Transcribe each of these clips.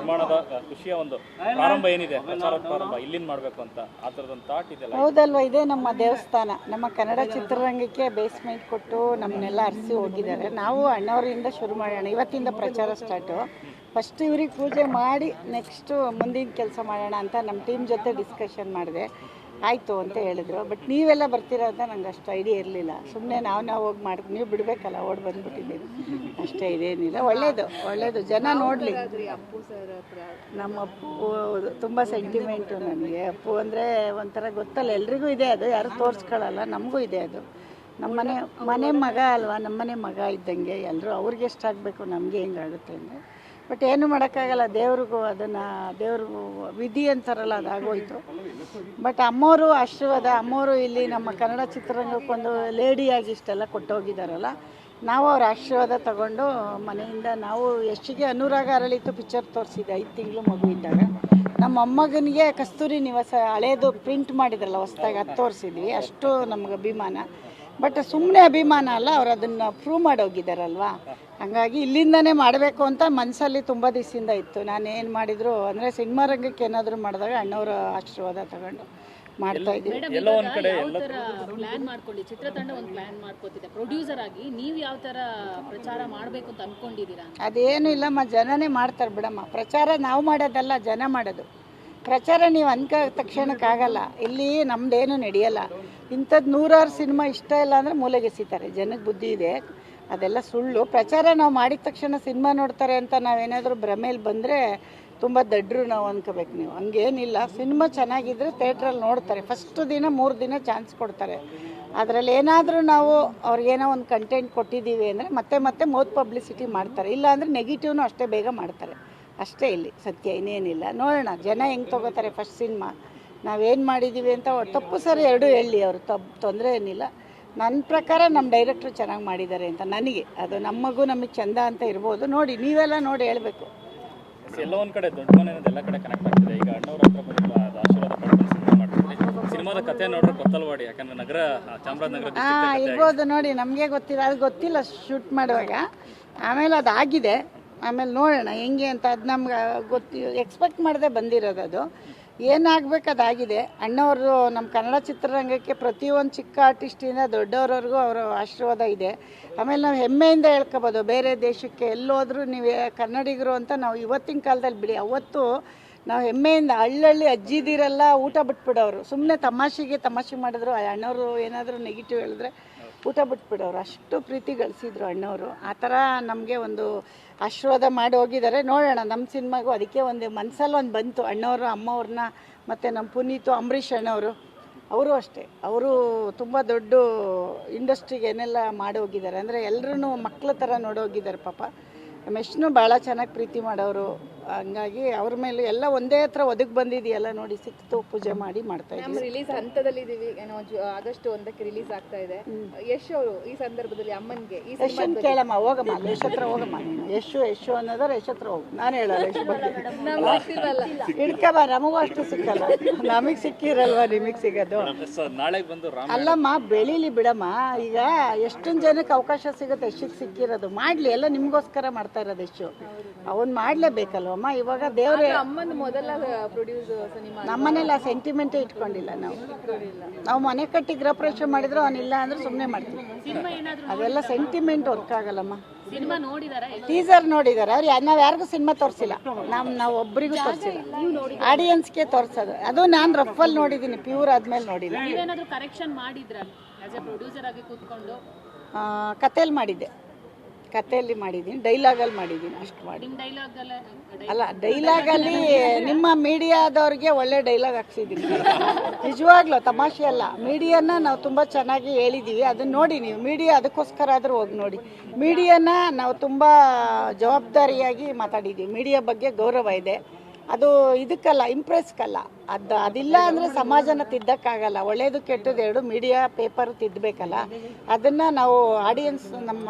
ನಿರ್ಮಾಣದ ಖುಷಿಯ ಒಂದು ಪ್ರಾರಂಭ ಏನಿದೆ, ಪ್ರಚಾರದ ಪ್ರಾರಂಭ ಇಲ್ಲಿಂದ ಮಾಡಬೇಕು ಅಂತ ಆ ಥರದೊಂದು ಥಾಟ್ ಇದೆಯಲ್ಲ? ಹೌದಲ್ವ, ಇದೇ ನಮ್ಮ ದೇವಸ್ಥಾನ. ನಮ್ಮ ಕನ್ನಡ ಚಿತ್ರರಂಗಕ್ಕೆ ಬೇಸ್ಮೆಂಟ್ ಕೊಟ್ಟು ನಮ್ಮನ್ನೆಲ್ಲ ಅರಸಿ ಹೋಗಿದ್ದಾರೆ. ನಾವು ಅಣ್ಣವರಿಂದ ಶುರು ಮಾಡೋಣ, ಇವತ್ತಿಂದ ಪ್ರಚಾರ ಸ್ಟಾರ್ಟು. ಫಸ್ಟ್ ಇವ್ರಿಗೆ ಪೂಜೆ ಮಾಡಿ ನೆಕ್ಸ್ಟು ಮುಂದಿನ ಕೆಲಸ ಮಾಡೋಣ ಅಂತ ನಮ್ಮ ಟೀಮ್ ಜೊತೆ ಡಿಸ್ಕಷನ್ ಮಾಡಿದೆ. ಆಯಿತು ಅಂತ ಹೇಳಿದ್ರು. ಬಟ್ ನೀವೆಲ್ಲ ಬರ್ತೀರಾ ಅಂತ ನಂಗೆ ಅಷ್ಟು ಐಡಿಯಾ ಇರಲಿಲ್ಲ. ಸುಮ್ಮನೆ ನಾವು ಹೋಗಿ ಮಾಡ್ತೀವಿ, ನೀವು ಬಿಡಬೇಕಲ್ಲ, ಓಡಿ ಬಂದುಬಿಟ್ಟಿದ್ದೀವಿ ಅಷ್ಟೇ. ಇದೇನಿಲ್ಲ, ಒಳ್ಳೇದು ಜನ ನೋಡಲಿ. ನಮ್ಮ ಅಪ್ಪು ತುಂಬ ಸೆಂಟಿಮೆಂಟು ನನಗೆ. ಅಪ್ಪು ಅಂದರೆ ಒಂಥರ ಗೊತ್ತಲ್ಲ, ಎಲ್ರಿಗೂ ಇದೆ ಅದು, ಯಾರು ತೋರಿಸ್ಕೊಳ್ಳಲ್ಲ. ನಮಗೂ ಇದೆ ಅದು. ಮನೆ ಮಗ ಅಲ್ವಾ, ನಮ್ಮನೆ ಮಗ ಇದ್ದಂಗೆ. ಎಲ್ಲರೂ ಅವ್ರಿಗೆ ಎಷ್ಟಾಗಬೇಕು, ನಮಗೆ ಹೆಂಗಾಗುತ್ತೆ ಅಂದರೆ. ಬಟ್ ಏನು ಮಾಡೋಕ್ಕಾಗಲ್ಲ, ದೇವ್ರಿಗೂ ಅದನ್ನು ದೇವ್ರಿಗೂ ವಿಧಿ ಅಂತಾರಲ್ಲ, ಅದಾಗೋಯ್ತು. ಬಟ್ ಅಮ್ಮೋರು ಆಶೀರ್ವಾದ, ಅಮ್ಮೋರು ಇಲ್ಲಿ ನಮ್ಮ ಕನ್ನಡ ಚಿತ್ರರಂಗಕ್ಕೊಂದು ಲೇಡಿಯಾಗಿ ಇಷ್ಟೆಲ್ಲ ಕೊಟ್ಟೋಗಿದ್ದಾರಲ್ಲ, ನಾವು ಅವ್ರ ಆಶೀರ್ವಾದ ತಗೊಂಡು ಮನೆಯಿಂದ ನಾವು ಯಶ್ಗೆ ಅನುರಾಗ ಅರಳಿತು ಪಿಕ್ಚರ್ ತೋರಿಸಿದೆ 5 ತಿಂಗಳು ಮಗು ಇದ್ದಾಗ. ನಮ್ಮ ಮೊಮ್ಮಗನಿಗೆ ಕಸ್ತೂರಿ ನಿವಾಸ ಹಳೇದು ಪ್ರಿಂಟ್ ಮಾಡಿದ್ರಲ್ಲ ಹೊಸದಾಗಿ, ಅದು ತೋರಿಸಿದ್ವಿ. ಅಷ್ಟು ನಮ್ಗೆ ಅಭಿಮಾನ. ಬಟ್ ಸುಮ್ಮನೆ ಅಭಿಮಾನ ಅಲ್ಲ, ಅವ್ರು ಅದನ್ನು ಪ್ರೂವ್ ಮಾಡೋಗಿದ್ದಾರಲ್ವಾ. ಹಾಗಾಗಿ ಇಲ್ಲಿಂದನೇ ಮಾಡಬೇಕು ಅಂತ ಮನಸ್ಸಲ್ಲಿ ತುಂಬ ದಿವಸದಿಂದ ಇತ್ತು. ನಾನು ಏನು ಮಾಡಿದ್ರು ಅಂದರೆ ಸಿನಿಮಾ ರಂಗಕ್ಕೆ ಏನಾದರೂ ಮಾಡಿದಾಗ ಅಣ್ಣವರ ಆಶೀರ್ವಾದ ತಗೊಂಡು ಮಾಡ್ತಾ ಇದ್ದೀವಿ. ಎಲ್ಲ ಒಂದು ಕಡೆ ಪ್ಲಾನ್ ಮಾಡ್ಕೊಳ್ಳಿ, ಚಿತ್ರತಂಡ ಒಂದು ಪ್ಲಾನ್ ಮಾಡ್ಕೋತಿದೆ. ಪ್ರೊಡ್ಯೂಸರ್ ಆಗಿ ನೀವು ಯಾವ ಥರ ಪ್ರಚಾರ ಮಾಡಬೇಕು ಅಂತ ಅಂದ್ಕೊಂಡಿದ್ದೀರಾ? ಅದೇನು ಇಲ್ಲಮ್ಮ, ಜನನೇ ಮಾಡ್ತಾರೆ ಬಿಡಮ್ಮ. ಪ್ರಚಾರ ನಾವು ಮಾಡೋದಲ್ಲ, ಜನ ಮಾಡೋದು. ಪ್ರಚಾರ ನೀವು ಅನ್ಕ ತಕ್ಷಣಕ್ಕಾಗಲ್ಲ. ಇಲ್ಲಿ ನಮ್ಮದೇನು ನಡೆಯಲ್ಲ. ಇಂಥದ್ದು 100 ಸಿನಿಮಾ ಇಷ್ಟ ಇಲ್ಲ ಅಂದರೆ ಮೂಲೆಗೆಸಿತಾರೆ. ಜನಕ್ಕೆ ಬುದ್ಧಿ ಇದೆ, ಅದೆಲ್ಲ ಸುಳ್ಳು. ಪ್ರಚಾರ ನಾವು ಮಾಡಿದ ತಕ್ಷಣ ಸಿನಿಮಾ ನೋಡ್ತಾರೆ ಅಂತ ನಾವೇನಾದರೂ ಭ್ರಮೇಲಿ ಬಂದರೆ ತುಂಬ ದಡ್ರು ನಾವು ಅಂದ್ಕೋಬೇಕು. ನೀವು ಹಂಗೇನಿಲ್ಲ. ಸಿನಿಮಾ ಚೆನ್ನಾಗಿದ್ದರೆ ಥಿಯೇಟ್ರಲ್ಲಿ ನೋಡ್ತಾರೆ. ಫಸ್ಟ್ ದಿನ 3 ದಿನ ಚಾನ್ಸ್ ಕೊಡ್ತಾರೆ. ಅದರಲ್ಲಿ ಏನಾದರೂ ನಾವು ಅವ್ರಿಗೇನೋ ಒಂದು ಕಂಟೆಂಟ್ ಕೊಟ್ಟಿದ್ದೀವಿ ಅಂದರೆ ಮತ್ತೆ ಮೌತ್ ಪಬ್ಲಿಸಿಟಿ ಮಾಡ್ತಾರೆ. ಇಲ್ಲ ಅಂದರೆ ನೆಗೆಟಿವ್ನು ಅಷ್ಟೇ ಬೇಗ ಮಾಡ್ತಾರೆ. ಅಷ್ಟೇ ಇಲ್ಲಿ ಸತ್ಯ, ಇನ್ನೇನಿಲ್ಲ. ನೋಡೋಣ ಜನ ಹೆಂಗೆ ತೊಗೋತಾರೆ. ಫಸ್ಟ್ ಸಿನಿಮಾ ನಾವೇನು ಮಾಡಿದ್ದೀವಿ ಅಂತ ತಪ್ಪು ಸರಿ ಎರಡೂ ಹೇಳಿ, ಅವರು ತೊಂದರೆ ಏನಿಲ್ಲ. ನನ್ನ ಪ್ರಕಾರ ನಮ್ಮ ಡೈರೆಕ್ಟ್ರು ಚೆನ್ನಾಗಿ ಮಾಡಿದ್ದಾರೆ ಅಂತ ನನಗೆ. ಅದು ನಮಗೂ ನಮಗೆ ಚಂದ ಅಂತ ಇರ್ಬೋದು. ನೋಡಿ, ನೀವೆಲ್ಲ ನೋಡಿ ಹೇಳಬೇಕು. ಎಲ್ಲ ಒಂದು ಕಡೆ ದೊಡ್ಡ ಮನೆ ಎಲ್ಲ ಕಡೆ ಕನೆಕ್ಟ್ ಆಗ್ತಿದೆ. ಈಗ ಅಣ್ಣವ್ರ ಹತ್ರ ಬಂದು ಆಶೀರ್ವಾದ ಪಡ್ಕೊಂಡು ಸಿನಿಮಾ ಮಾಡ್ತಿದ್ವಿ. ಸಿನಿಮಾದ ಕತೆ ನೋಡ್ರೆ ಗೊತ್ತಲ್ವಾಡಿ, ಯಾಕಂದ್ರೆ ನಗರ ಚಾಮರಾಜನಗರ ಇರ್ಬೋದು. ನೋಡಿ, ನಮಗೆ ಗೊತ್ತಿಲ್ಲ, ಅದು ಗೊತ್ತಿಲ್ಲ ಶೂಟ್ ಮಾಡುವಾಗ. ಆಮೇಲೆ ಅದಾಗಿದೆ, ಆಮೇಲೆ ನೋಡೋಣ ಹೆಂಗೆ ಅಂತ. ಅದು ನಮ್ಗೆ ಎಕ್ಸ್ಪೆಕ್ಟ್ ಮಾಡದೆ ಬಂದಿರೋದು. ಅದು ಏನಾಗಬೇಕು ಅದಾಗಿದೆ. ಅಣ್ಣವರು ನಮ್ಮ ಕನ್ನಡ ಚಿತ್ರರಂಗಕ್ಕೆ ಪ್ರತಿಯೊಂದು ಚಿಕ್ಕ ಆರ್ಟಿಸ್ಟಿಂದ ದೊಡ್ಡವ್ರವ್ರಿಗೂ ಅವರ ಆಶೀರ್ವಾದ ಇದೆ. ಆಮೇಲೆ ನಾವು ಹೆಮ್ಮೆಯಿಂದ ಹೇಳ್ಕೊಬೋದು, ಬೇರೆ ದೇಶಕ್ಕೆ ಎಲ್ಲೋದ್ರೂ ನೀವು ಕನ್ನಡಿಗರು ಅಂತ ನಾವು ಇವತ್ತಿನ ಕಾಲದಲ್ಲಿ ಬಿಡಿ. ಅವತ್ತು ನಾವು ಹೆಮ್ಮೆಯಿಂದ ಹಳ್ಳಿ ಅಜ್ಜಿದಿರೆಲ್ಲ ಊಟ ಬಿಟ್ಬಿಡೋರು. ಸುಮ್ಮನೆ ತಮಾಷೆ ಮಾಡಿದ್ರು. ಅಣ್ಣವರು ಏನಾದರೂ ನೆಗೆಟಿವ್ ಹೇಳಿದ್ರೆ ಊಟ ಬಿಟ್ಬಿಡೋರು. ಅಷ್ಟು ಪ್ರೀತಿ ಗಳಿಸಿದ್ರು ಅಣ್ಣವರು. ಆ ಥರ ನಮಗೆ ಒಂದು ಆಶೀರ್ವಾದ ಮಾಡಿ ಹೋಗಿದ್ದಾರೆ. ನೋಡೋಣ ನಮ್ಮ ಸಿನಿಮಾಗೂ ಅದಕ್ಕೆ ಒಂದು ಮನಸ್ಸಲ್ಲಿ ಒಂದು ಬಂತು. ಅಣ್ಣವರು ಅಮ್ಮವ್ರನ್ನ ಮತ್ತು ನಮ್ಮ ಪುನೀತು ಅಂಬರೀಷ್ ಅಣ್ಣವರು, ಅವರು ಅಷ್ಟೇ. ಅವರು ತುಂಬ ದೊಡ್ಡ ಇಂಡಸ್ಟ್ರಿಗೆ ಏನೆಲ್ಲ ಮಾಡಿ ಹೋಗಿದ್ದಾರೆ ಅಂದರೆ ಎಲ್ಲರೂ ಮಕ್ಕಳ ಥರ ನೋಡೋಗಿದ್ದಾರೆ. ಪಾಪ ಮೆಷ್ನು ಭಾಳ ಚೆನ್ನಾಗಿ ಪ್ರೀತಿ ಮಾಡೋರು. ಹಂಗಾಗಿ ಅವ್ರ ಮೇಲೆ ಎಲ್ಲ ಒಂದೇ ಹತ್ರ ಒದಗಿ ಬಂದಿದೆಯಲ್ಲ, ನೋಡಿ ಸಿಕ್ತು, ಪೂಜೆ ಮಾಡಿ ಮಾಡ್ತಾ ಇದ್ದೀವಿ. ರಿಲೀಸ್ ಹಂತದಲ್ಲಿ ಇದೀವಿ. ಆಗಸ್ಟ್ 1ಕ್ಕೆ ರಿಲೀಸ್ ಆಗ್ತಾ ಇದೆ. ಯಶ್ ಅವರು ಈ ಸಂದರ್ಭದಲ್ಲಿ ಅಮ್ಮನ್ಗೆ ಈ ಯಶನ್ ಕೇಳಮ್ಮ, ಹೋಗಮ್ಮ ಯಶ್ ಹತ್ರ ಹೋಗಮ್ಮ. ನೀನು ಯಶು ಅನ್ನೋದಾರೆ ಯಶ್ ಹತ್ರ ಹೋಗು. ನಾನು ಹೇಳಲ್ಲ ಯಶ್ ಬಗ್ಗೆ. ಹಿಡ್ಕಬ, ನಮಗೂ ಅಷ್ಟು ಸಿಕ್ಕಲ್ಲ. ನಮಗೆ ಸಿಕ್ಕಿರಲ್ವ ನಿಮಗೆ ಸಿಗೋದು. ನಾಳೆ ಬಂದು ಅಲ್ಲಮ್ಮ, ಬೆಳೀಲಿ ಬಿಡಮ್ಮ. ಈಗ ಎಷ್ಟೊಂದು ಜನಕ್ಕೆ ಅವಕಾಶ ಸಿಗುತ್ತೆ. ಯಶಕ್ಕೆ ಸಿಕ್ಕಿರೋದು ಮಾಡಲಿ, ಎಲ್ಲ ನಿಮಗೋಸ್ಕರ ಮಾಡ್ತಾ ಇರೋದು. ಯಶು ಅವನು ಮಾಡಲೇಬೇಕಲ್ವಮ್ಮ. ಇವಾಗ ದೇವ್ರೆ ಅಮ್ಮನ ಮೊದಲ ಪ್ರೊಡ್ಯೂಸ್ ಸಿನಿಮಾ. ನಮ್ಮನೆಲ್ಲ ಸೆಂಟಿಮೆಂಟೇ ಇಟ್ಕೊಂಡಿಲ್ಲ. ನಾವು ಮನೆ ಕಟ್ಟಿ ಗೃಹ ಪ್ರವೇಶ ಮಾಡಿದ್ರು ಅವನಿಲ್ಲ ಅಂದ್ರೆ ಸುಮ್ಮನೆ ಮಾಡ್ತೀವಿ. ಅದೆಲ್ಲ ಸೆಂಟಿಮೆಂಟ್ ವರ್ಕ್ ಆಗಲ್ಲಮ್ಮ. ಸಿನಿಮಾ ನೋಡಿದಾರೆ, ಟೀಸರ್ ನೋಡಿದಾರೆ. ಅವ್ರು ನಾವು ಯಾರಿಗೂ ಸಿನಿಮಾ ತೋರಿಸಿಲ್ಲ. ನಾವು ಒಬ್ಬರಿಗೂ ತೋರಿಸಿಲ್ಲ, ಆಡಿಯನ್ಸ್ಗೆ ತೋರಿಸೋದು. ಅದು ನಾನು ರಫಲ್ಲಿ ನೋಡಿದ್ದೀನಿ, ಪ್ಯೂರ್ ಆದ್ಮೇಲೆ ನೋಡಿಲ್ಲ. ನೀವೇನಾದ್ರೂ ಕರೆಕ್ಷನ್ ಮಾಡಿದ್ರ ಆಸ್ ಎ ಪ್ರೊಡ್ಯೂಸರ್ ಆಗಿ ಕೂತ್ಕೊಂಡು? ಕಥೆಯಲ್ಲಿ ಮಾಡಿದ್ದೆ, ಕಥೆಯಲ್ಲಿ ಮಾಡಿದ್ದೀನಿ, ಡೈಲಾಗಲ್ಲಿ ಮಾಡಿದ್ದೀನಿ. ಅಷ್ಟು ಮಾಡಿ ಅಲ್ಲ, ಡೈಲಾಗಲ್ಲಿ ನಿಮ್ಮ ಮೀಡಿಯಾದವ್ರಿಗೆ ಒಳ್ಳೆ ಡೈಲಾಗ್ ಹಾಕ್ಸಿದ್ದೀನಿ. ನಿಜವಾಗ್ಲೂ ತಮಾಷೆ ಅಲ್ಲ. ಮೀಡಿಯಾನ ನಾವು ತುಂಬ ಚೆನ್ನಾಗಿ ಹೇಳಿದ್ದೀವಿ. ಅದನ್ನ ನೋಡಿ ನೀವು. ಮೀಡಿಯಾ ಅದಕ್ಕೋಸ್ಕರ ಆದರೂ ಹೋಗಿ ನೋಡಿ. ಮೀಡಿಯಾನ ನಾವು ತುಂಬ ಜವಾಬ್ದಾರಿಯಾಗಿ ಮಾತಾಡಿದ್ದೀವಿ. ಮೀಡಿಯಾ ಬಗ್ಗೆ ಗೌರವ ಇದೆ. ಅದು ಇದಕ್ಕಲ್ಲ, ಇಂಪ್ರೆಸ್ಗಲ್ಲ. ಅದಿಲ್ಲ ಅಂದರೆ ಸಮಾಜನ ತಿದ್ದಕ್ಕಾಗಲ್ಲ. ಒಳ್ಳೇದು ಕೆಟ್ಟದ್ದು ಎರಡು ಮೀಡಿಯಾ ಪೇಪರ್ ತಿದ್ದಬೇಕಲ್ಲ. ಅದನ್ನು ನಾವು ಆಡಿಯನ್ಸ್ ನಮ್ಮ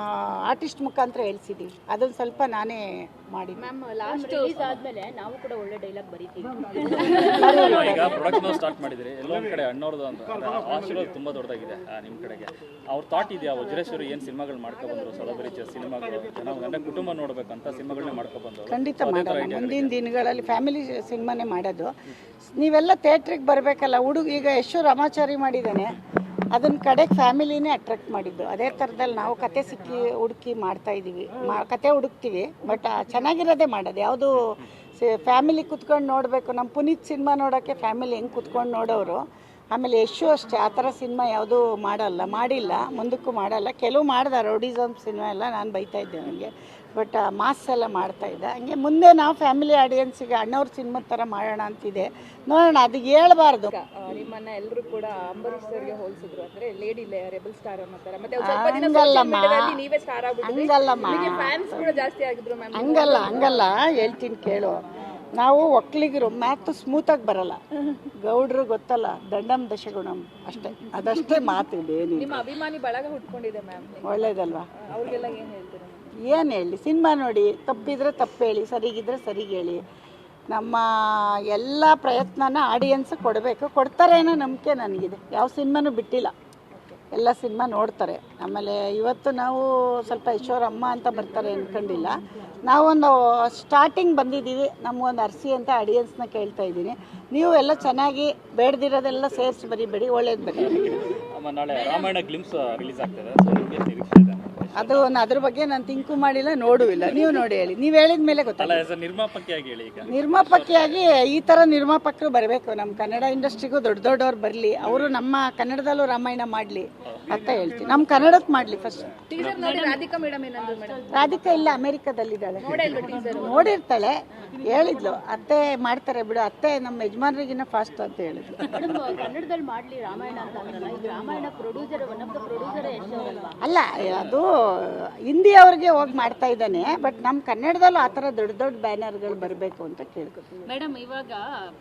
ಆರ್ಟಿಸ್ಟ್ ಮುಖಾಂತರ ಹೇಳ್ಸಿದ್ದೀವಿ. ಅದನ್ನು ಸ್ವಲ್ಪ ನಾನೇ ಮಾಡಿದ್ವಿ. ಮ್ಯಾಮ್ ಲಾಸ್ಟ್ ರಿಲೀಸ್ ಆದ್ಮೇಲೆ ನಾವು ಕೂಡ ಒಳ್ಳೆ ಡೈಲಾಗ್ ಬರೀತೀವಿ. ಈಗ ಪ್ರೊಡಕ್ಷನ್ ಸ್ಟಾರ್ಟ್ ಮಾಡಿದ್ರಿ, ಎಲ್ಲೋ ಒಂದ್ ಕಡೆ ಅಣ್ಣವ್ರದ್ದು ಅಂತ ಆಶೀರ್ವಾದ ತುಂಬಾ ದೊಡ್ಡದಾಗಿದೆ ನಿಮ್ಮ ಕಡೆಗೆ. ಅವ್ರ ಥಾಟ್ ಇದೆಯಾ, ವಜ್ರೇಶ್ವರಿ ಏನು ಸಿನಿಮಾಗಳು ಮಾಡ್ಕೊಬಂದ್ರು, ಸೊಲಬರಿಚ ಸಿನಿಮಾಗಳು ನಾವು ಗಂಡ ಕುಟುಂಬ ನೋಡ್ಬೇಕಂತ ಸಿನಿಮಾಗಳನ್ನೇ ಮಾಡ್ಕೊಬಂದ್ರು. ಖಂಡಿತ ಮಾಡೋಣ, ಮುಂದಿನ ದಿನಗಳಲ್ಲಿ ಫ್ಯಾಮಿಲಿ ಸಿನಿಮಾನೇ ಮಾಡೋದು. ನೀವೆಲ್ಲ ಥಿಯೇಟ್ರಿಗೆ ಬರಬೇಕಲ್ಲ. ಈಗ ಯಶು ರಾಮಾಚಾರಿ ಮಾಡಿದ್ದಾನೆ, ಅದನ್ನ ಕಡೆಗೆ ಫ್ಯಾಮಿಲಿನೇ ಅಟ್ರಾಕ್ಟ್ ಮಾಡಿದ್ದು. ಅದೇ ಥರದಲ್ಲಿ ನಾವು ಕತೆ ಹುಡುಕಿ ಮಾಡ್ತಾ ಇದ್ದೀವಿ, ಕತೆ ಹುಡುಕ್ತೀವಿ. ಬಟ್ ಚೆನ್ನಾಗಿರೋದೇ ಮಾಡೋದು. ಯಾವುದು ಫ್ಯಾಮಿಲಿ ಕುತ್ಕೊಂಡು ನೋಡಬೇಕು. ನಮ್ಮ ಪುನೀತ್ ಸಿನಿಮಾ ನೋಡೋಕ್ಕೆ ಫ್ಯಾಮಿಲಿ ಹೆಂಗೆ ಕುತ್ಕೊಂಡು ನೋಡೋರು. ಆಮೇಲೆ ಯಶು ಅಷ್ಟೇ ಆ ಥರ ಸಿನಿಮಾ ಯಾವುದೂ ಮಾಡಿಲ್ಲ, ಮುಂದಕ್ಕೂ ಮಾಡಲ್ಲ. ಕೆಲವು ಮಾಡ್ದೆ ರೌಡಿಸಮ್ ಸಿನಿಮಾ ಎಲ್ಲ ನಾನು ಬೈತಾ ಇದ್ದೆ ನನಗೆ, ಬಟ್ ಮಾಸ್ ಎಲ್ಲ ಮಾಡ್ತಾ ಇದ್ದೆ. ಹಂಗೆ ಮುಂದೆ ನಾವು ಫ್ಯಾಮಿಲಿ ಆಡಿಯನ್ಸಿಗೆ ಅಣ್ಣವ್ರ ಸಿನಿಮಾ ಥರ ಮಾಡೋಣ ಅಂತಿದೆ. ನೋಡೋಣ, ಅದು ಹೇಳ್ಬಾರ್ದು. ನಿಮ್ಮನ್ನ ಎಲ್ಲರೂ ಕೂಡ ಅಂಬರೀಶ್ ಸರ್ಗೆ ಹೋಲಿಸಿದ್ರು, ಅಂದ್ರೆ ಲೇಡಿ ರೆಬಲ್ ಸ್ಟಾರ್ ಅನ್ನೋ ತರ. ಮತ್ತೆ ನೀವೇ ಸ್ಟಾರ್ ಆಗ್ಬಿಟ್ಟಿದ್ರಿ, ಫ್ಯಾನ್ಸ್ ಕೂಡ ಜಾಸ್ತಿ ಆಗಿದ್ರು ಮ್ಯಾಮ್. ಹಂಗಲ್ಲ ಹೇಳ್ತೀನಿ ಕೇಳು. ನಾವು ಒಕ್ಕಲಿಗರು ಮ್ಯಾಥ್ ಸ್ಮೂತಾಗಿ ಬರಲ್ಲ, ಗೌಡ್ರು ಗೊತ್ತಲ್ಲ, ದಂಡಂ ದಶಗುಣಂ ಅಷ್ಟೇ, ಅದಷ್ಟೇ ಮಾತು. ಏನಿಲ್ಲ. ನಿಮ್ಮ ಅಭಿಮಾನಿ ಬಳಗ ಹುಟ್ಕೊಂಡಿದೆ ಮ್ಯಾಮ್, ಒಳ್ಳೇದಲ್ವಾ? ಅವ್ರಿಗೆಲ್ಲ ಏನು ಹೇಳ್ತೀರಾ? ಏನು ಹೇಳಿ, ಸಿನಿಮಾ ನೋಡಿ, ತಪ್ಪಿದ್ರೆ ತಪ್ಪು ಹೇಳಿ, ಸರಿಗಿದ್ರೆ ಸರಿಗೆ ಹೇಳಿ. ನಮ್ಮ ಎಲ್ಲ ಪ್ರಯತ್ನನ ಆಡಿಯನ್ಸ್ ಕೊಡಬೇಕು, ಕೊಡ್ತಾರೆ ಅನ್ನೋ ನಂಬಿಕೆ ನನಗಿದೆ. ಯಾವ ಸಿನಿಮಾನೂ ಬಿಟ್ಟಿಲ್ಲ, ಎಲ್ಲ ಸಿನಿಮಾ ನೋಡ್ತಾರೆ. ಆಮೇಲೆ ಇವತ್ತು ನಾವು ಸ್ವಲ್ಪ ಯಶೋರಮ್ಮ ಅಂತ ಬರ್ತಾರೆ ಅಂದ್ಕೊಂಡಿಲ್ಲ. ನಾವೊಂದು ಸ್ಟಾರ್ಟಿಂಗ್ ಬಂದಿದ್ದೀವಿ, ನಮಗೊಂದು ಅರ್ಸಿ ಅಂತ ಆಡಿಯನ್ಸ್ನ ಕೇಳ್ತಾ ಇದ್ದೀನಿ. ನೀವು ಎಲ್ಲ ಚೆನ್ನಾಗಿ ಬೇಡದಿರೋದೆಲ್ಲ ಸೇರಿಸಿ ಬರೀಬೇಡಿ, ಒಳ್ಳೇದು ಬರೀ. ನಾಳೆ ರಾಮಾಯಣ ಗ್ಲಿಮ್ಸ್ ರಿಲೀಸ್ ಆಗ್ತದೆ, ಸೊ ನಿಮಗೆ ನಿರೀಕ್ಷೆ ಇದೆ? ಅದು ಅದ್ರ ಬಗ್ಗೆ ನಾನು ತಿಂಕು ಮಾಡಿಲ್ಲ, ನೋಡುವಿಲ್ಲ. ನೀವು ನೋಡಿ ಹೇಳಿ, ನೀವು ಹೇಳಿದ ಮೇಲೆ ಗೊತ್ತಲ್ಲ. ನಿರ್ಮಾಪಕಿಯಾಗಿ ಹೇಳಿ. ಈಗ ನಿರ್ಮಾಪಕಿಯಾಗಿ ಈ ಥರ ನಿರ್ಮಾಪಕರು ಬರಬೇಕು ನಮ್ಮ ಕನ್ನಡ ಇಂಡಸ್ಟ್ರಿಗೂ. ದೊಡ್ಡವ್ರು ಬರಲಿ, ಅವರು ನಮ್ಮ ಕನ್ನಡದಲ್ಲೂ ರಾಮಾಯಣ ಮಾಡಲಿ ಅಂತ ಹೇಳ್ತೀನಿ. ನಮ್ಮ ಕನ್ನಡಕ್ಕೆ ಮಾಡಲಿ ಫಸ್ಟ್. ರಾಧಿಕಾ ಮೇಡಮ್ ಏನಂದ್ರು ಮೇಡಮ್? ರಾಧಿಕಾ ಇಲ್ಲ, ಅಮೆರಿಕದಲ್ಲಿದ್ದಾಳೆ. ನೋಡಿರ್ತಾಳೆ, ಹೇಳಿದ್ಲು ಅತ್ತೆ ಮಾಡ್ತಾರೆ ಬಿಡು, ಅತ್ತೆ ನಮ್ಮ ಯಜಮಾನ್ರಿಗಿನ್ನ ಫಾಸ್ಟ್ ಅಂತ ಹೇಳಿದ್ಲು. ಕನ್ನಡದಲ್ಲಿ ಮಾಡ್ಲಿ ರಾಮಾಯಣ ಅಂತ ಅಂದ್ರಲ್ಲ, ಈಗ Ramayana producer one of the producer ಅಲ್ಲ, ಅದು ಹಿಂದಿ ಅವ್ರಿಗೆ ಹೋಗಿ ಮಾಡ್ತಾ ಇದ್ದಾನೆ. ಬಟ್ ನಮ್ಮ ಕನ್ನಡದಲ್ಲೂ ಆ ಥರ ದೊಡ್ಡ ಬ್ಯಾನರ್ಗಳು ಬರಬೇಕು ಅಂತ ಕೇಳ್ಕೊತೀನಿ. ಮೇಡಮ್, ಇವಾಗ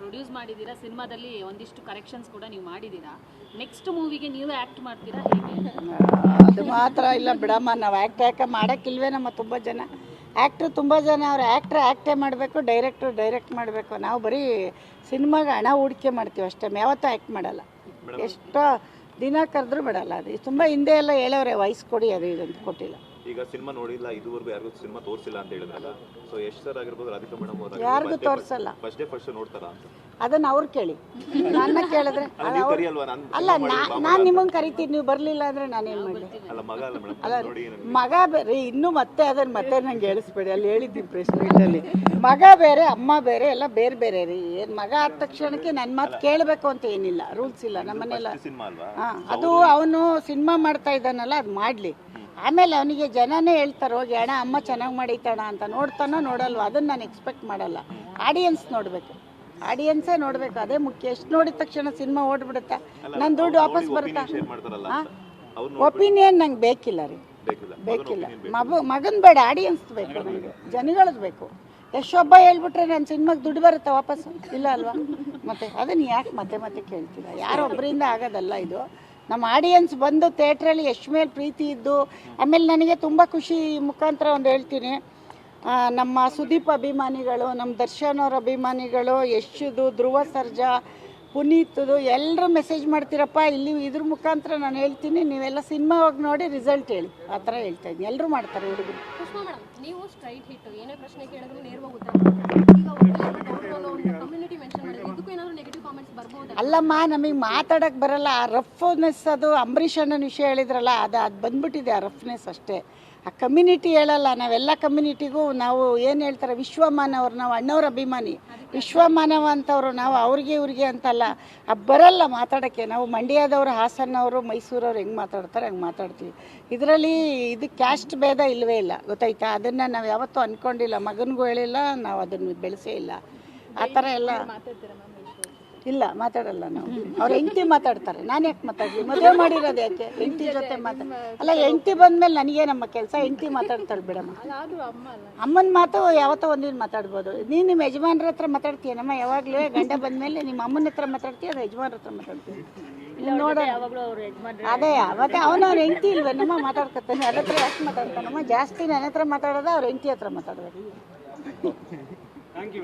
ಪ್ರೊಡ್ಯೂಸ್ ಮಾಡಿದ್ದೀರಾ, ಸಿನಿಮಾದಲ್ಲಿ ಒಂದಿಷ್ಟು ಕರೆಕ್ಷನ್ಸ್ ಕೂಡ ನೀವು ಮಾಡಿದ್ದೀರಾ. ನೆಕ್ಸ್ಟ್ ಮೂವಿಗೆ ನೀವು ಆ್ಯಕ್ಟ್ ಮಾಡ್ತೀರಾ ಹೇಗೆ? ಅದು ಮಾತ್ರ ಇಲ್ಲ ಬಿಡಮ್ಮ, ನಾವು ಆ್ಯಕ್ಟ್ ಮಾಡೋಕ್ಕಿಲ್ವೇ? ನಮ್ಮ ತುಂಬ ಜನ ಆ್ಯಕ್ಟ್ರು ತುಂಬ ಜನ ಅವ್ರು ಆ್ಯಕ್ಟೇ ಮಾಡಬೇಕು, ಡೈರೆಕ್ಟ್ ಮಾಡಬೇಕು. ನಾವು ಬರೀ ಸಿನಿಮಾಗೆ ಹಣ ಹೂಡಿಕೆ ಮಾಡ್ತೀವಿ ಅಷ್ಟೇ, ಯಾವತ್ತೂ ಆ್ಯಕ್ಟ್ ಮಾಡಲ್ಲ. ಎಷ್ಟೋ ದಿನ ಕರೆದ್ರೂ ಬಿಡಲ್ಲ. ಅದು ತುಂಬ ಹಿಂದೆ ಎಲ್ಲ ಹೇಳೋರೆ, ವಯಸ್ಸು ಕೊಡಿ ಅದು ಇದಂತ ಕೊಟ್ಟಿಲ್ಲ. ಈಗ ಸಿನಿಮಾ ನೋಡಿಲ್ಲ, ಇದುವರೆಗೂ ಯಾರಿಗೂ ಸಿನಿಮಾ ತೋರಿಸಿಲ್ಲ ಅಂತ ಹೇಳಿದ್ರಲ್ಲ, ಸೊ ಎಷ್ಟು ಸರ್ ಆಗಿರ್ಬೋದು, ರಾಧಿಕಾ ಮೇಡಮ್ ಯಾರಿಗೂ ತೋರಿಸಲ್ಲ. ಫಸ್ಟ್ ನೋಡ್ತಾರಾ ಅಂತ ಅದನ್ನ ಅವ್ರು ಕೇಳಿ, ನನ್ನ ಕೇಳಿದ್ರೆ ಅಲ್ಲ. ನಾನು ನಿಮ್ಮನ್ನು ಕರಿತೀನಿ, ನೀವು ಬರಲಿಲ್ಲ ಅಂದರೆ ನಾನೇನು ಮಾಡಲಿ? ಅಲ್ಲ, ಮಗ ಬೇರೆ ಇನ್ನೂ ಮತ್ತೆ ನಂಗೆ ಹೇಳಿಸ್ಬೇಡಿ. ಅಲ್ಲಿ ಹೇಳಿದ್ದೀನಿ ಪ್ರೆಸ್ ಮೀಟಲ್ಲಿ, ಮಗ ಬೇರೆ ಅಮ್ಮ ಬೇರೆ, ಎಲ್ಲ ಬೇರೆ ರೀ. ಏನು ಮಗ ಆದ ತಕ್ಷಣಕ್ಕೆ ನನ್ನ ಮಾತು ಕೇಳಬೇಕು ಅಂತ ಏನಿಲ್ಲ, ರೂಲ್ಸ್ ಇಲ್ಲ ನಮ್ಮನೆಲ್ಲ. ಹಾಂ, ಅದು ಅವನು ಸಿನಿಮಾ ಮಾಡ್ತಾ ಇದ್ದಾನಲ್ಲ, ಅದು ಮಾಡಲಿ. ಆಮೇಲೆ ಅವನಿಗೆ ಜನನೇ ಹೇಳ್ತಾರೆ ಹೋಗಿ, ಅಣ್ಣ ಅಮ್ಮ ಚೆನ್ನಾಗಿ ಮಾಡೈತಣ ಅಂತ. ನೋಡ್ತಾನೋ ನೋಡಲ್ವ, ಅದನ್ನು ನಾನು ಎಕ್ಸ್ಪೆಕ್ಟ್ ಮಾಡಲ್ಲ. ಆಡಿಯನ್ಸ್ ನೋಡಬೇಕು, ಆಡಿಯನ್ಸೇ ನೋಡಬೇಕು, ಅದೇ ಮುಖ್ಯ. ಎಷ್ಟು ನೋಡಿದ ತಕ್ಷಣ ಸಿನಿಮಾ ಓಡ್ಬಿಡುತ್ತಾ, ನನ್ನ ದುಡ್ಡು ವಾಪಸ್ ಬರುತ್ತಾ? ಒಪಿನಿಯನ್ ನಂಗೆ ಬೇಕಿಲ್ಲ ರೀ, ಬೇಕಿಲ್ಲ. ಮಗನ್ ಬೇಡ, ಆಡಿಯನ್ಸ್ ಬೇಕು ನನಗೆ, ಜನಗಳದ್ದು ಬೇಕು. ಎಷ್ಟೊಬ್ಬ ಹೇಳ್ಬಿಟ್ರೆ ನನ್ನ ಸಿನಿಮಾಗೆ ದುಡ್ಡು ಬರುತ್ತೆ ವಾಪಸ್? ಇಲ್ಲ ಅಲ್ವಾ? ಮತ್ತೆ ಅದನ್ನು ಯಾಕೆ ಮತ್ತೆ ಕೇಳ್ತೀರ? ಯಾರೊಬ್ಬರಿಂದ ಆಗೋದಲ್ಲ ಇದು. ನಮ್ಮ ಆಡಿಯನ್ಸ್ ಬಂದು ಥಿಯೇಟ್ರಲ್ಲಿ ಎಷ್ಟು ಮೇಲೆ ಪ್ರೀತಿ ಇದ್ದು, ಆಮೇಲೆ ನನಗೆ ತುಂಬ ಖುಷಿ. ಮುಖಾಂತರ ಒಂದು ಹೇಳ್ತೀನಿ, ನಮ್ಮ ಸುದೀಪ್ ಅಭಿಮಾನಿಗಳು, ನಮ್ಮ ದರ್ಶನ್ ಅವ್ರ ಅಭಿಮಾನಿಗಳು, ಯಶುದು, ಧ್ರುವ ಸರ್ಜಾ, ಪುನೀತ್ದು ಎಲ್ಲರೂ ಮೆಸೇಜ್ ಮಾಡ್ತೀರಪ್ಪ. ಇಲ್ಲಿ ಇದ್ರ ಮುಖಾಂತರ ನಾನು ಹೇಳ್ತೀನಿ, ನೀವೆಲ್ಲ ಸಿನಿಮಾ ಹೋಗಿ ನೋಡಿ ರಿಸಲ್ಟ್ ಹೇಳಿ, ಆ ಥರ ಹೇಳ್ತಾ ಇದ್ದೀನಿ. ಎಲ್ಲರೂ ಮಾಡ್ತಾರೆ ಹುಡುಗರು. ಪುಷ್ಪಾ ಮೇಡಮ್, ನೀವು ಸ್ಟ್ರೈಟ್ ಹಿಟ್, ಏನೇ ಪ್ರಶ್ನೆ ಕೇಳಿದ್ರು ನೇರವಾಗಿ ಉತ್ತರ. ಈಗ ಕಮ್ಯುನಿಟಿ ಮೆನ್ಷನ್ ಮಾಡಿದ್ರೆ ಇದಕ್ಕೂ ಏನಾದರೂ ನೆಗೆಟಿವ್ ಕಾಮೆಂಟ್ಸ್ ಬರ್ಬೋದು? ಅಲ್ಲಮ್ಮ, ನಮಗೆ ಮಾತಾಡೋಕ್ಕೆ ಬರಲ್ಲ. ಆ ರಫ್ನೆಸ್, ಅದು ಅಂಬರೀಷ್ ಅಣ್ಣನ ವಿಷಯ ಹೇಳಿದ್ರಲ್ಲ, ಅದು ಬಂದ್ಬಿಟ್ಟಿದೆ ಆ ರಫ್ನೆಸ್ ಅಷ್ಟೇ. ಆ ಕಮ್ಯುನಿಟಿ ಹೇಳಲ್ಲ. ನಾವೆಲ್ಲ ಕಮ್ಯುನಿಟಿಗೂ ನಾವು ಏನು ಹೇಳ್ತಾರೆ, ವಿಶ್ವಮಾನವರು, ನಾವು ಅಣ್ಣವ್ರ ಅಭಿಮಾನಿ, ವಿಶ್ವಮಾನವ ಅಂತವ್ರು ನಾವು. ಅವ್ರಿಗೆ ಇವ್ರಿಗೆ ಅಂತಲ್ಲ, ಬರಲ್ಲ ಮಾತಾಡೋಕ್ಕೆ. ನಾವು ಮಂಡ್ಯದವರು, ಹಾಸನವರು, ಮೈಸೂರವ್ರು ಹೆಂಗೆ ಮಾತಾಡ್ತಾರೆ ಹಂಗೆ ಮಾತಾಡ್ತೀವಿ. ಇದರಲ್ಲಿ ಇದು ಕ್ಯಾಸ್ಟ್ ಭೇದ ಇಲ್ಲವೇ ಇಲ್ಲ, ಗೊತ್ತಾಯ್ತಾ? ಅದನ್ನು ನಾವು ಯಾವತ್ತೂ ಅಂದ್ಕೊಂಡಿಲ್ಲ, ಮಗನಿಗೂ ಹೇಳಿಲ್ಲ, ನಾವು ಅದನ್ನು ಬೆಳೆಸೇ ಇಲ್ಲ. ಆ ಥರ ಎಲ್ಲ ಇಲ್ಲ, ಮಾತಾಡಲ್ಲ ನಾವು. ಅವ್ರು ಹೆಂಡತಿ ಮಾತಾಡ್ತಾರೆ, ನಾನು ಯಾಕೆ ಮಾತಾಡ್ಲಿ? ಮದುವೆ ಮಾಡಿರೋದು ಯಾಕೆ? ಹೆಂಡತಿ ಜೊತೆ ಅಲ್ಲ, ಹೆಂಡತಿ ಬಂದಮೇಲೆ ನನಗೆ ನಮ್ಮ ಕೆಲಸ. ಹೆಂಡತಿ ಮಾತಾಡ್ತಾಳೆ ಬಿಡಮ್ಮ, ಅಮ್ಮನ ಮಾತು ಯಾವತ್ತೋ ಒಂದಿನ ಮಾತಾಡ್ಬೋದು. ನೀನು ನಿಮ್ಮ ಯಜಮಾನ್ರ ಹತ್ರ ಮಾತಾಡ್ತೀಯನಮ್ಮ ಯಾವಾಗಲೂ? ಗಂಡ ಬಂದಮೇಲೆ ನಿಮ್ಮ ಅಮ್ಮನ ಹತ್ರ ಮಾತಾಡ್ತೀಯ, ಅದು ಯಜಮಾನ್ರ ಹತ್ರ ಮಾತಾಡ್ತೀವಿ. ನೋಡ, ಅದೇ ಮತ್ತೆ ಅವನ ಅವ್ರ ಹೆಂಡತಿ ಇಲ್ವೇನಮ್ಮ ಮಾತಾಡ್ಕೊತಾನೆ, ಅದ್ರ ಹತ್ರ ಯಾಕೆ ಮಾತಾಡ್ತಾನಮ್ಮ? ಜಾಸ್ತಿ ನನ್ನ ಹತ್ರ ಮಾತಾಡೋದು ಅವ್ರ ಹೆಂಡತಿ ಹತ್ರ ಮಾತಾಡೋದು. Thank you